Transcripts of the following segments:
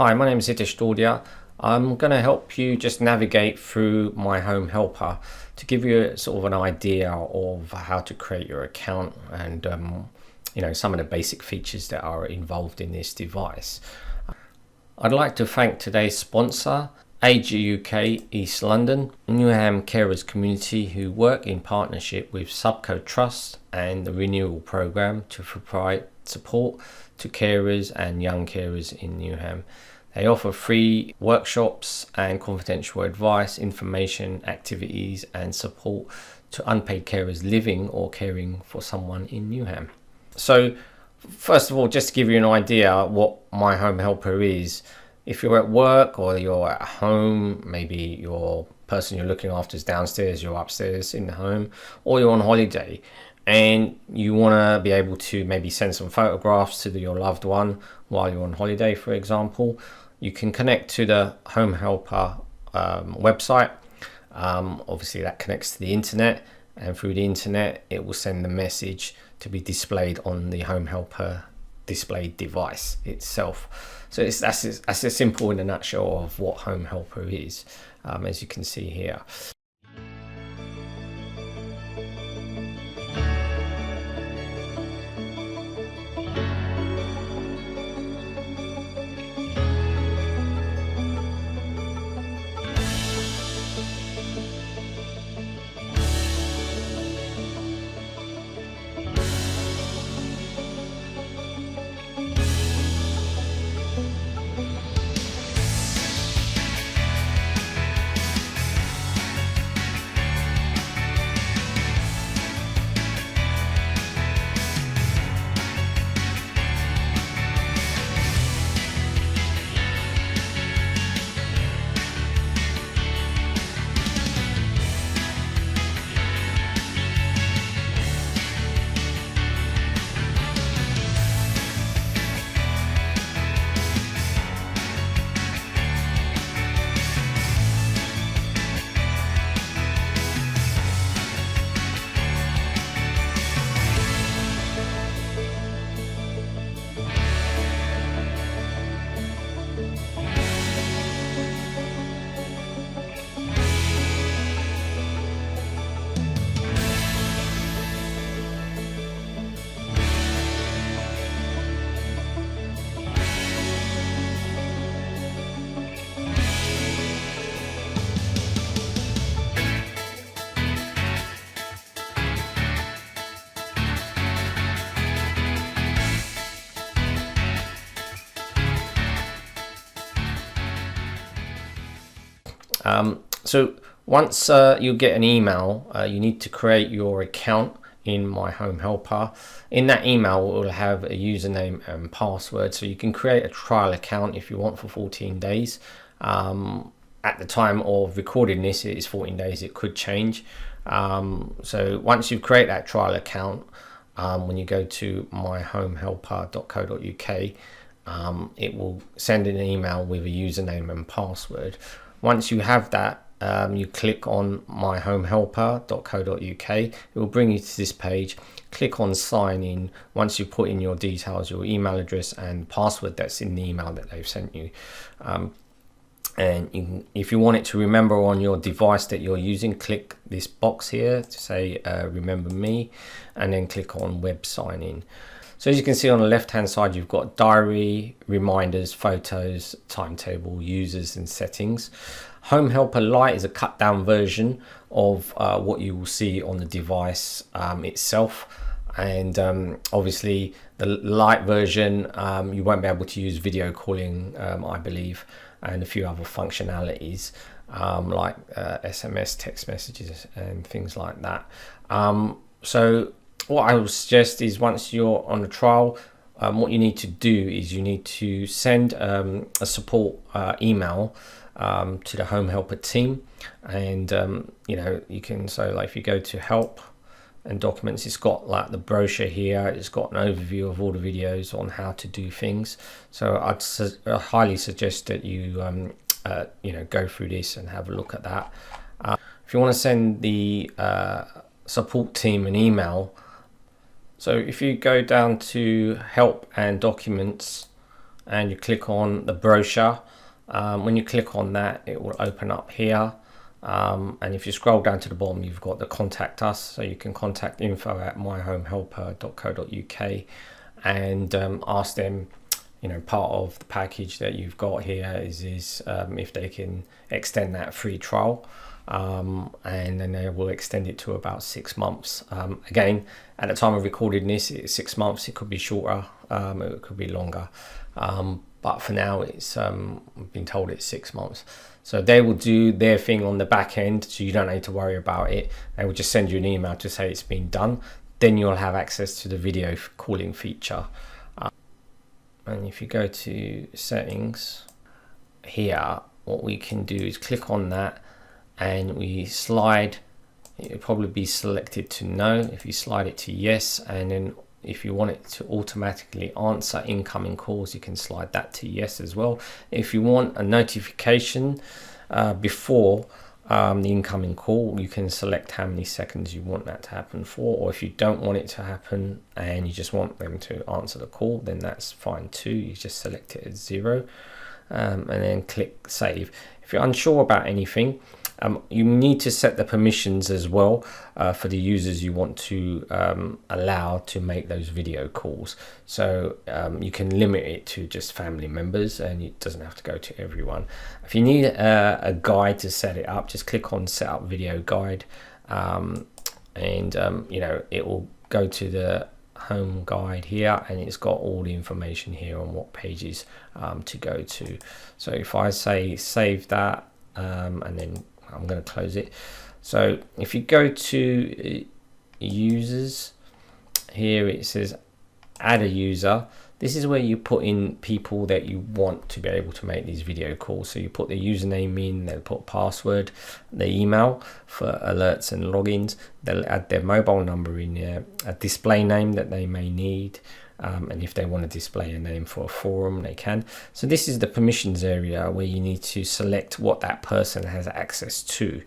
Hi, my name is Hitesh Daudia. I'm going to help you just navigate through Myhomehelper to give you sort of an idea of how to create your account and some of the basic features that are involved in this device. I'd like to thank today's sponsor, Age UK East London, Myhomehelper Carers community, who work in partnership with Subcode Trust and the Renewal Programme to provide support to carers and young carers in Myhomehelper. They offer free workshops and confidential advice, information, activities and support to unpaid carers living or caring for someone in Myhomehelper. So first of all, just to give you an idea what Myhomehelper is, if you're at work or you're at home, maybe your person you're looking after is downstairs, you're upstairs in the home, or you're on holiday and you want to be able to maybe send some photographs to your loved one while you're on holiday, for example, you can connect to the Myhomehelper website. Obviously that connects to the internet, and through the internet it will send the message to be displayed on the Myhomehelper displayed device itself. So that's as simple in a nutshell of what Myhomehelper is, as you can see here. So once you get an email, you need to create your account in Myhomehelper. In that email it will have a username and password, so you can create a trial account if you want for 14 days. At the time of recording this, it is 14 days. It could change. So once you create that trial account, when you go to myhomehelper.co.uk, it will send an email with a username and password. Once you have that, you click on myhomehelper.co.uk. It will bring you to this page. Click on sign in. Once you put in your details, your email address and password that's in the email that they've sent you, and if you want it to remember on your device that you're using, click this box here to say remember me, and then click on web sign in. So as you can see on the left hand side, you've got diary, reminders, photos, timetable, users and settings. Myhomehelper Lite is a cut down version of what you will see on the device itself. And obviously the Lite version, you won't be able to use video calling, I believe, and a few other functionalities like SMS, text messages and things like that. So what I would suggest is, once you're on a trial, what you need to do is you need to send a support email to the Myhomehelper team, and you can, so like if you go to help and documents, it's got like the brochure here, it's got an overview of all the videos on how to do things. So I'd highly suggest that you go through this and have a look at that. If you want to send the support team an email, so if you go down to help and documents, and you click on the brochure. When you click on that, it will open up here. And if you scroll down to the bottom, you've got the contact us, so you can contact info@myhomehelper.co.uk and ask them, you know, part of the package that you've got here is if they can extend that free trial, and then they will extend it to about 6 months. Again, at the time of recording this, it's 6 months. It could be shorter, it could be longer, but for now it's I've been told it's 6 months. So they will do their thing on the back end, so you don't need to worry about it. They will just send you an email to say it's been done. Then you'll have access to the video calling feature. And if you go to settings here, what we can do is click on that, and we slide, it'll probably be selected to no. If you slide it to yes, and then if you want it to automatically answer incoming calls, you can slide that to yes as well. If you want a notification before the incoming call, you can select how many seconds you want that to happen for. Or if you don't want it to happen and you just want them to answer the call, then that's fine too. You just select it as 0, and then click save. If you're unsure about anything, you need to set the permissions as well for the users you want to allow to make those video calls. So you can limit it to just family members, and it doesn't have to go to everyone. If you need a guide to set it up, just click on set up video guide, and you know, it will go to the home guide here, and it's got all the information here on what pages to go to. So if I say save that, and then I'm going to close it. So if you go to users, here it says add a user. This is where you put in people that you want to be able to make these video calls. So you put the username in, they'll put password, the email for alerts and logins, they'll add their mobile number in there, a display name that they may need, and if they want to display a name for a forum, they can. So this is the permissions area where you need to select what that person has access to.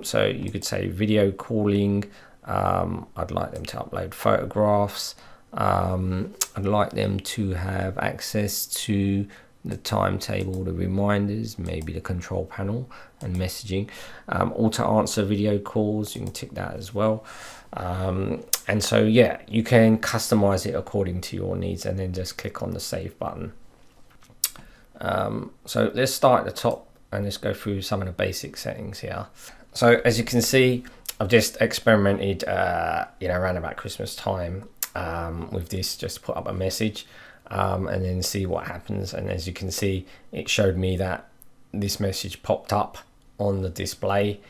So you could say video calling, I'd like them to upload photographs, I'd like them to have access to the timetable, the reminders, maybe the control panel and messaging, auto answer video calls, you can tick that as well. And so yeah, you can customize it according to your needs, and then just click on the save button. So let's start at the top and let's go through some of the basic settings here. So as you can see, I've just experimented you know, around about Christmas time with this, just put up a message and then see what happens. And as you can see, it showed me that this message popped up on the display,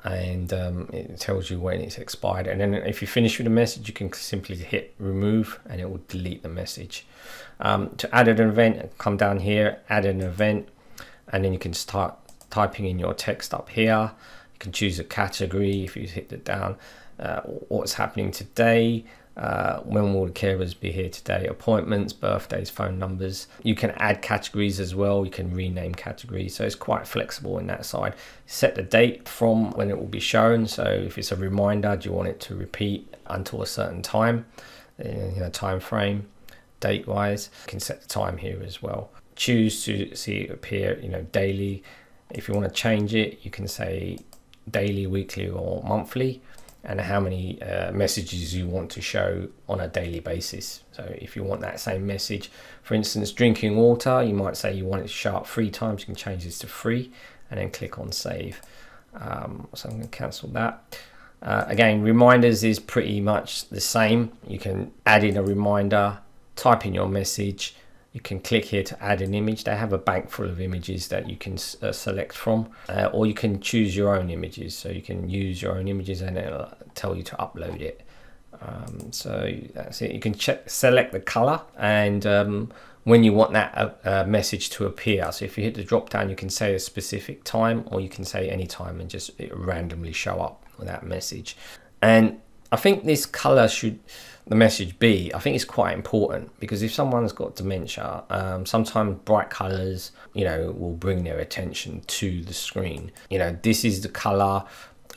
and it tells you when it's expired. And then if you finish with the message, you can simply hit remove and it will delete the message. To add an event, come down here, add an event, and then you can start typing in your text up here. You can choose a category if you hit it down, what's happening today, when will the carers be here today, appointments, birthdays, phone numbers. You can add categories as well, you can rename categories, so it's quite flexible in that side. Set the date from when it will be shown, so if it's a reminder, do you want it to repeat until a certain time, you know, time frame, date wise. You can set the time here as well. Choose to see it appear, you know, daily. If you want to change it, you can say daily, weekly or monthly, and how many messages you want to show on a daily basis. So if you want that same message, for instance, drinking water, you might say you want it to show up 3 times. You can change this to 3 and then click on save. So I'm going to cancel that. Again, reminders is pretty much the same. You can add in a reminder, type in your message. You can click here to add an image. They have a bank full of images that you can select from, or you can choose your own images. So you can use your own images and it'll tell you to upload it. So that's it. You can select the color and when you want that message to appear. So if you hit the drop down, you can say a specific time, or you can say any time and just it randomly show up with that message. And I think this color should the message be, I think it's quite important, because if someone's got dementia, sometimes bright colors, you know, will bring their attention to the screen. You know, this is the color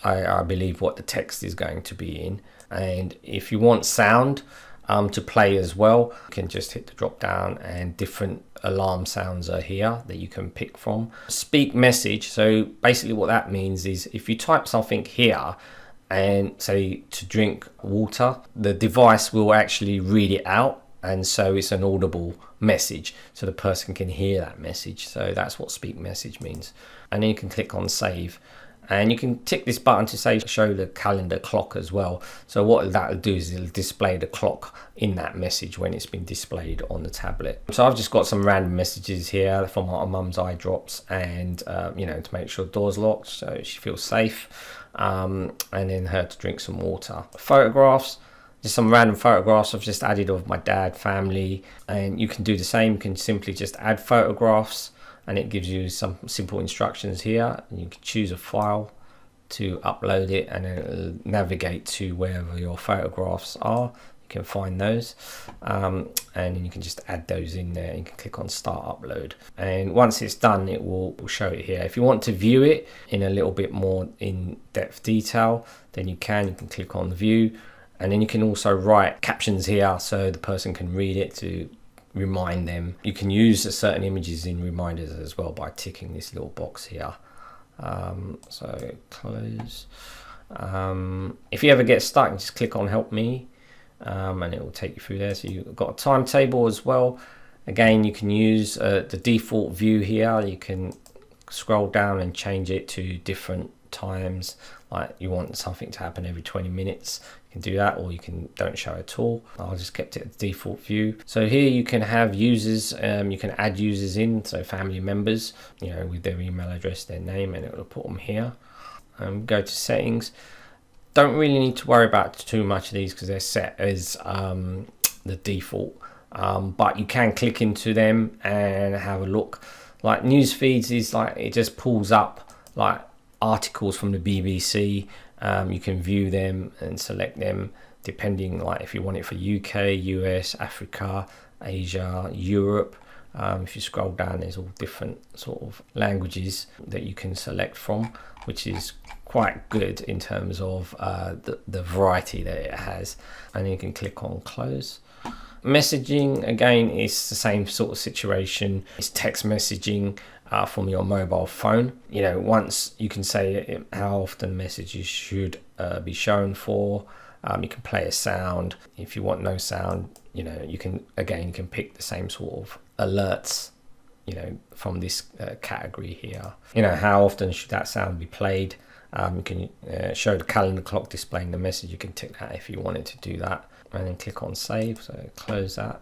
I believe what the text is going to be in. And if you want sound to play as well, you can just hit the drop down, and different alarm sounds are here that you can pick from. Speak message, so basically what that means is if you type something here and say to drink water, the device will actually read it out, and so it's an audible message, so the person can hear that message. So that's what speak message means. And then you can click on save, and you can tick this button to say show the calendar clock as well. So what that'll do is it'll display the clock in that message when it's been displayed on the tablet. So I've just got some random messages here from my mum's eye drops, and you know, to make sure the door's locked so she feels safe, and then her to drink some water. Photographs, just some random photographs I've just added of my dad, family, and you can do the same. You can simply just add photographs, and it gives you some simple instructions here, and you can choose a file to upload it, and then it'll navigate to wherever your photographs are. You can find those, and then you can just add those in there. You can click on start upload, and once it's done it will show it here. If you want to view it in a little bit more in-depth detail, then you can click on view, and then you can also write captions here so the person can read it to remind them. You can use certain images in reminders as well by ticking this little box here. So close. If you ever get stuck, just click on help me, and it will take you through there. So you've got a timetable as well. Again, you can use the default view here. You can scroll down and change it to different times, like you want something to happen every 20 minutes, you can do that, or you can don't show at all. I just kept it at the default view. So here you can have users, you can add users in, so family members, you know, with their email address, their name, and it will put them here. Go to settings. Don't really need to worry about too much of these because they're set as the default, but you can click into them and have a look. Like news feeds is like, it just pulls up like articles from the BBC. You can view them and select them depending, like if you want it for UK, US, Africa, Asia, Europe. If you scroll down, there's all different sort of languages that you can select from, which is quite good in terms of the variety that it has. And you can click on close. Messaging, again, is the same sort of situation. It's text messaging from your mobile phone. You know, once you can say how often messages should be shown for. You can play a sound. If you want no sound, you know, you can pick the same sort of alerts, you know, from this category here. You know, how often should that sound be played? You can show the calendar clock displaying the message. You can tick that if you wanted to do that, and then click on save. So close that.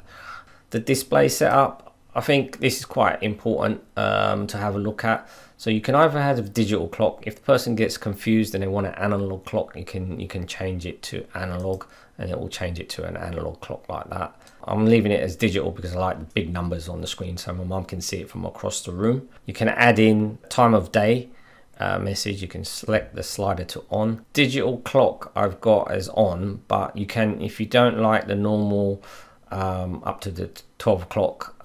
The display setup, I think this is quite important to have a look at. So you can either have a digital clock. If the person gets confused and they want an analog clock, you can change it to analog, and it will change it to an analog clock like that. I'm leaving it as digital because I like the big numbers on the screen so my mum can see it from across the room. You can add in time of day message. You can select the slider to on. Digital clock I've got as on, but you can, if you don't like the normal up to the 12 o'clock,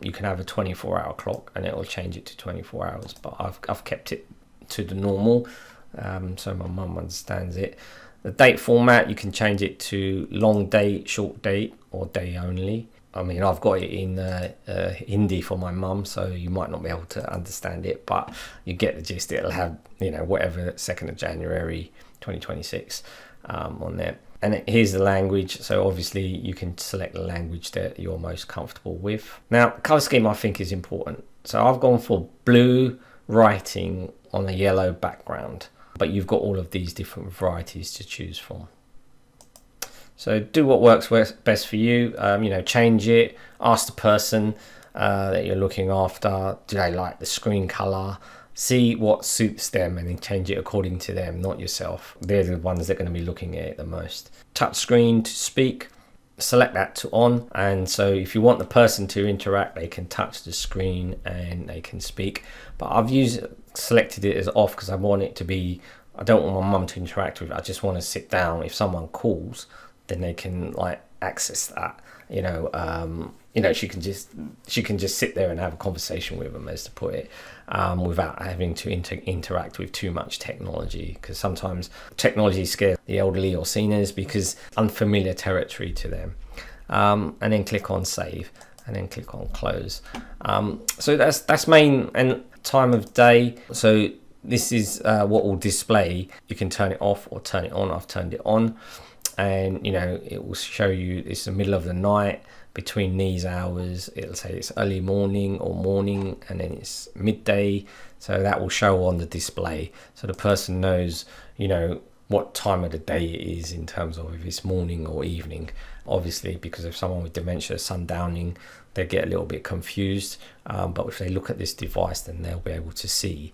you can have a 24-hour clock and it will change it to 24 hours, but I've kept it to the normal, so my mum understands it. The date format, you can change it to long date, short date, or day only. I mean, I've got it in Hindi for my mum, so you might not be able to understand it, but you get the gist. It'll have, you know, whatever 2nd of January 2026 on there. And here's the language. So obviously you can select the language that you're most comfortable with. Now, color scheme I think is important. So I've gone for blue writing on a yellow background, but you've got all of these different varieties to choose from. So do what works best for you. You know, change it. Ask the person that you're looking after, do they like the screen color? See what suits them and then change it according to them, not yourself. They're the ones that are going to be looking at it the most. Touch screen to speak, select that to on. And so if you want the person to interact, they can touch the screen and they can speak. But I've selected it as off because I want it to be, I don't want my mum to interact with it. I just want to sit down. If someone calls, then they can like access that, you know, she can just sit there and have a conversation with them, as to put it, without having to interact with too much technology, because sometimes technology scares the elderly or seniors because unfamiliar territory to them. And then click on save. and then click on close. So that's main and time of day. So this is what will display. You can turn it off or turn it on. I've turned it on, and it will show you it's the middle of the night. Between these hours, it'll say it's early morning or morning, and then it's midday. So that will show on the display, so the person knows what time of the day it is in terms of if it's morning or evening. Obviously, because if someone with dementia sundowning, they get a little bit confused, but if they look at this device, then they'll be able to see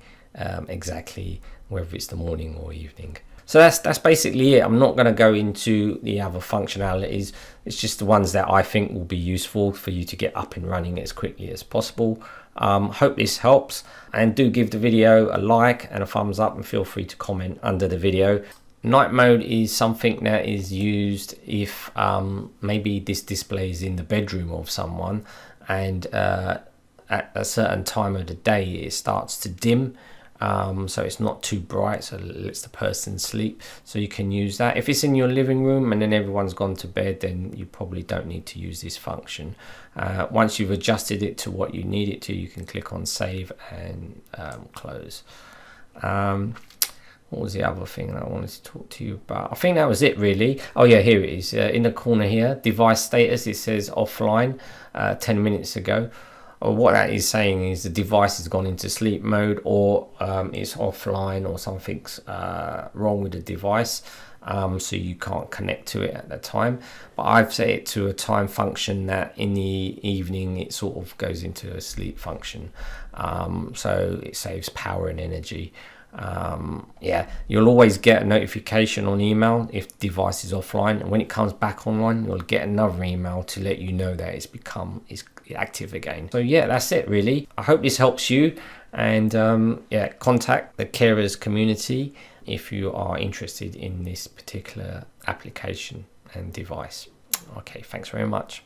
exactly whether it's the morning or evening. So that's basically it. I'm not going to go into the other functionalities. It's just the ones that I think will be useful for you to get up and running as quickly as possible. Hope this helps, and do give the video a like and a thumbs up, and feel free to comment under the video. Night mode is something that is used if maybe this display is in the bedroom of someone, and at a certain time of the day it starts to dim. So it's not too bright, so it lets the person sleep. So you can use that. If it's in your living room and then everyone's gone to bed, then you probably don't need to use this function. Once you've adjusted it to what you need it to, you can click on save and close. What was the other thing that I wanted to talk to you about? I think that was it really. Oh yeah, here it is. In the corner here, device status, it says offline 10 minutes ago. Or what that is saying is the device has gone into sleep mode, or it's offline, or something's wrong with the device, so you can't connect to it at that time. But I've set it to a time function that in the evening it sort of goes into a sleep function, so it saves power and energy. Yeah, you'll always get a notification on email if the device is offline, and when it comes back online, you'll get another email to let you know that it's active again. So yeah, that's it really. I hope this helps you, and yeah, contact the carers community if you are interested in this particular application and device. Okay, thanks very much.